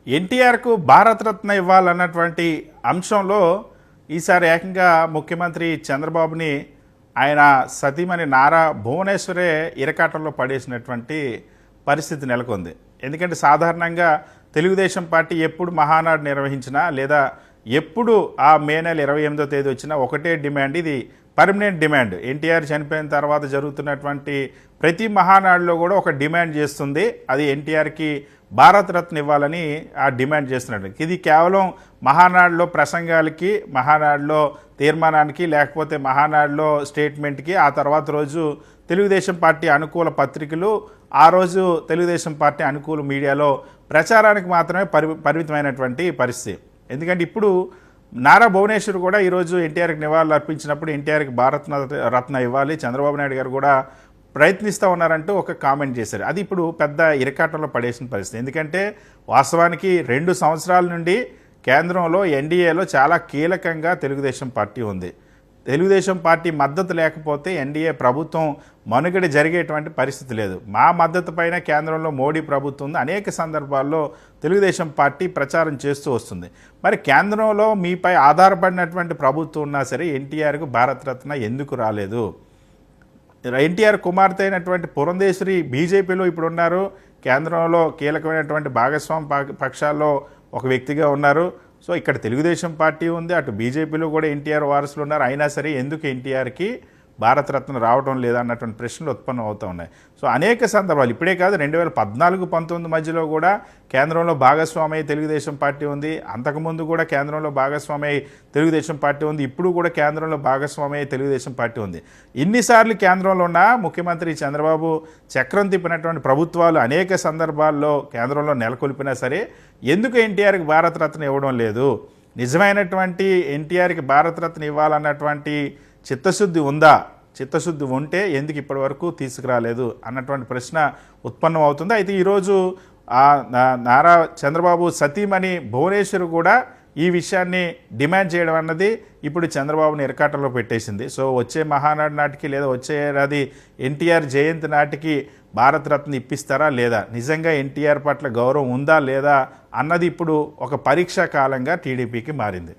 ఎన్టీఆర్కు భారతరత్న ఇవ్వాలన్నటువంటి అంశంలో ఈసారి ఏకంగా ముఖ్యమంత్రి చంద్రబాబుని ఆయన సతీమణి నారా భువనేశ్వరే ఇరకాటంలో పడేసినటువంటి పరిస్థితి నెలకొంది. ఎందుకంటే సాధారణంగా తెలుగుదేశం పార్టీ ఎప్పుడు మహానాడు నిర్వహించినా లేదా ఎప్పుడు ఆ మే నెల 28వ తేదీ వచ్చినా ఒకటే డిమాండ్, ఇది పర్మనెంట్ డిమాండ్. ఎన్టీఆర్ చనిపోయిన తర్వాత జరుగుతున్నటువంటి ప్రతి మహానాడులో కూడా ఒక డిమాండ్ చేస్తుంది, అది ఎన్టీఆర్కి భారతరత్న ఇవ్వాలని ఆ డిమాండ్ చేస్తున్నట్టు. ఇది కేవలం మహానాడులో ప్రసంగాలకి, మహానాడులో తీర్మానానికి, లేకపోతే మహానాడులో స్టేట్మెంట్కి, ఆ తర్వాత రోజు తెలుగుదేశం పార్టీ అనుకూల పత్రికలు, ఆ రోజు తెలుగుదేశం పార్టీ అనుకూల మీడియాలో ప్రచారానికి మాత్రమే పరిమితమైనటువంటి పరిస్థితి. ఎందుకంటే ఇప్పుడు నారా భువనేశ్వర్ కూడా ఈరోజు ఎన్టీఆర్కి నివాళులు అర్పించినప్పుడు ఎన్టీఆర్కి భారత రత్న ఇవ్వాలి, చంద్రబాబు నాయుడు గారు కూడా ప్రయత్నిస్తూ ఉన్నారంటూ ఒక కామెంట్ చేశారు. అది ఇప్పుడు పెద్ద ఇరకాటంలో పడేసిన పరిస్థితి. ఎందుకంటే వాస్తవానికి 2 సంవత్సరాల నుండి కేంద్రంలో ఎన్డీఏలో చాలా కీలకంగా తెలుగుదేశం పార్టీ ఉంది. తెలుగుదేశం పార్టీ మద్దతు లేకపోతే ఎన్డీఏ ప్రభుత్వం మనుగడ జరిగేటువంటి పరిస్థితి లేదు. మా మద్దతు పైన కేంద్రంలో మోడీ ప్రభుత్వం ఉంది. అనేక సందర్భాల్లో తెలుగుదేశం పార్టీ ప్రచారం చేస్తూ వస్తుంది. మరి కేంద్రంలో మీపై ఆధారపడినటువంటి ప్రభుత్వం ఉన్నా సరే ఎన్టీఆర్కు భారతరత్న ఎందుకు రాలేదు? ఎన్టీఆర్ కుమార్తె అయినటువంటి పురంధేశ్వరి బీజేపీలో ఇప్పుడు ఉన్నారు, కేంద్రంలో కీలకమైనటువంటి భాగస్వామి పక్షాల్లో ఒక వ్యక్తిగా ఉన్నారు. సో ఇక్కడ తెలుగుదేశం పార్టీ ఉంది, అటు బీజేపీలో కూడా ఎన్టీఆర్ వారసులు ఉన్నారు. అయినా సరే ఎందుకు ఎన్టీఆర్కి భారతరత్న రావడం లేదన్నటువంటి ప్రశ్నలు ఉత్పన్నం అవుతూ ఉన్నాయి. సో అనేక సందర్భాలు, ఇప్పుడే కాదు 2014-19 మధ్యలో కూడా కేంద్రంలో భాగస్వామి తెలుగుదేశం పార్టీ ఉంది, అంతకుముందు కూడా కేంద్రంలో భాగస్వామి తెలుగుదేశం పార్టీ ఉంది, ఇప్పుడు కూడా కేంద్రంలో భాగస్వామి తెలుగుదేశం పార్టీ ఉంది. ఇన్నిసార్లు కేంద్రంలో ఉన్న ముఖ్యమంత్రి చంద్రబాబు చక్రం తిప్పినటువంటి ప్రభుత్వాలు అనేక సందర్భాల్లో కేంద్రంలో నెలకొల్పినా సరే ఎందుకు ఎన్టీఆర్కి భారతరత్న ఇవ్వడం లేదు? నిజమైనటువంటి ఎన్టీఆర్కి భారతరత్న ఇవ్వాలన్నటువంటి చిత్తశుద్ధి ఉందా? చిత్తశుద్ధి ఉంటే ఎందుకు ఇప్పటి వరకు తీసుకురాలేదు అన్నటువంటి ప్రశ్న ఉత్పన్నం అవుతుంది. అయితే ఈరోజు నారా చంద్రబాబు సతీమణి భువనేశ్వర్ కూడా ఈ విషయాన్ని డిమాండ్ చేయడం అన్నది ఇప్పుడు చంద్రబాబుని ఇరకాటంలో పెట్టేసింది. సో వచ్చే మహానాడు నాటికి లేదా వచ్చే ఏడాది ఎన్టీఆర్ జయంతి నాటికి భారతరత్న ఇప్పిస్తారా లేదా, నిజంగా ఎన్టీఆర్ పట్ల గౌరవం ఉందా లేదా అన్నది ఇప్పుడు ఒక పరీక్షా కాలంగా టీడీపీకి మారింది.